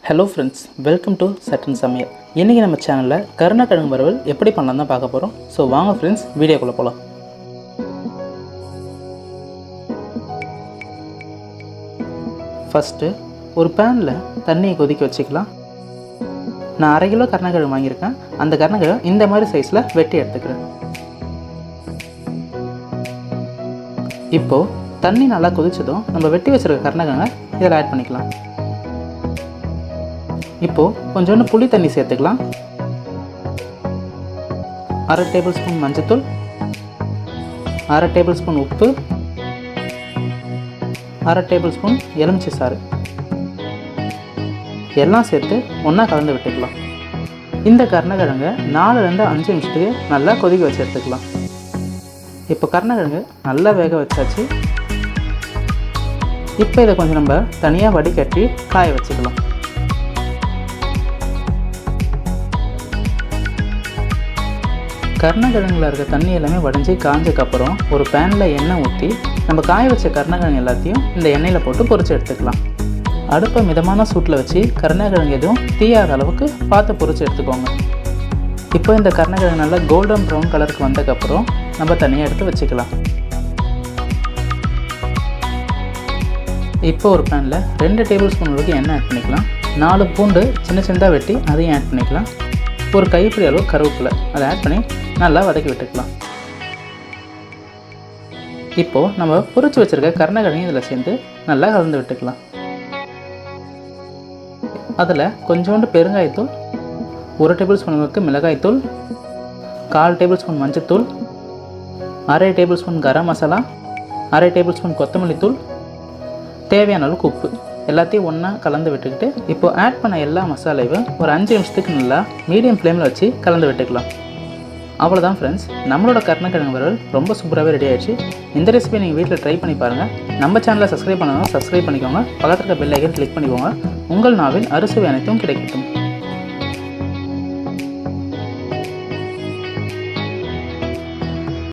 Hello friends, welcome to சட்டுன் சமையல். இன்றைக்கி நம்ம சேனலில் karunai வறுவல் எப்படி பண்ணலாம் தான் பார்க்க போகிறோம். ஸோ வாங்க ஃப்ரெண்ட்ஸ், வீடியோக்குள்ளே போகலாம். ஃபஸ்ட்டு ஒரு பேனில் தண்ணியை கொதிக்க வச்சுக்கலாம். நான் 1/2 கிலோ karunai வாங்கியிருக்கேன். அந்த karunai இந்த மாதிரி சைஸில் வெட்டி எடுத்துக்கிறேன். இப்போது தண்ணி நல்லா கொதிச்சதும் நம்ம வெட்டி வச்சுருக்க karunai இதில் ஆட் பண்ணிக்கலாம். இப்போது கொஞ்சோண்டு புளி தண்ணி சேர்த்துக்கலாம். 1/2 டேபிள் ஸ்பூன் மஞ்சத்தூள், 1/2 டேபிள் ஸ்பூன் உப்பு, 1/2 டேபிள் ஸ்பூன் எலுமிச்சை சாறு எல்லாம் சேர்த்து ஒன்றா கலந்து விட்டுக்கலாம். இந்த karunai 4லேருந்து 5 நிமிஷத்துக்கு நல்லா கொதிக்க வச்சு எடுத்துக்கலாம். இப்போ karunai நல்லா வேக வச்சாச்சு. இப்போ இதை கொஞ்சம் நம்ம தனியாக வடிகட்டி காய வச்சுக்கலாம். karunai இருக்க தண்ணி எல்லாமே வடிஞ்சு காஞ்சதுக்கப்புறம் ஒரு பேனில் எண்ணெய் ஊற்றி நம்ம காய வச்ச karunai எல்லாத்தையும் இந்த எண்ணெயில் போட்டு பொரிச்சு எடுத்துக்கலாம். அடுப்பை மிதமான சூட்டில் வச்சு karunai எதுவும் தீயாத அளவுக்கு பார்த்து பொரிச்சு எடுத்துக்கோங்க. இப்போ இந்த karunai நல்லா கோல்டன் ப்ரௌன் கலருக்கு வந்ததுக்கப்புறம் நம்ம தனியாக எடுத்து வச்சுக்கலாம். இப்போ ஒரு பேனில் 2 டேபிள் ஸ்பூன் அளவுக்கு எண்ணெய் ஆட் பண்ணிக்கலாம். 4 பூண்டு சின்ன சின்னதாக வெட்டி அதையும் ஆட் பண்ணிக்கலாம். ஒரு கைப்பிடி அளவு கருவேப்பிலை அதை ஆட் பண்ணி நல்லா வதக்கி விட்டுக்கலாம். இப்போது நம்ம பொரிச்சு வச்சுருக்க karunai இதில் சேர்ந்து நல்லா கலந்து விட்டுக்கலாம். அதில் கொஞ்சோண்டு பெருங்காயத்தூள், 1 டேபிள் ஸ்பூன் அளவுக்கு மிளகாய்த்தூள், 1/4 டேபிள் ஸ்பூன் மஞ்சத்தூள், 1/2 table spoon garam masala, 1/2 table spoon கொத்தமல்லி தூள், தேவையான அளவுக்கு உப்பு எல்லாத்தையும் ஒன்றா கலந்து விட்டுக்கிட்டு இப்போ ஆட் பண்ண எல்லா மசாலையும் ஒரு 5 நிமிஷத்துக்கு நல்லா மீடியம் ஃப்ளேமில் வச்சு கலந்து விட்டுக்கலாம். அவ்வளோதான் ஃப்ரெண்ட்ஸ், நம்மளோட karunai வறுவல் ரொம்ப சூப்பராகவே ரெடி ஆகிடுச்சு. இந்த ரெசிபி நீங்கள் வீட்டில் ட்ரை பண்ணி பாருங்கள். நம்ம சேனலை சப்ஸ்கிரைப் பண்ணணும், சப்ஸ்கிரைப் பண்ணிக்கோங்க. பக்கத்தில் இருக்க பெல் ஐக்கன் கிளிக் பண்ணிக்கோங்க. உங்கள் நாவில் அறுசுவை அனைத்தும் கிடைக்கட்டும்.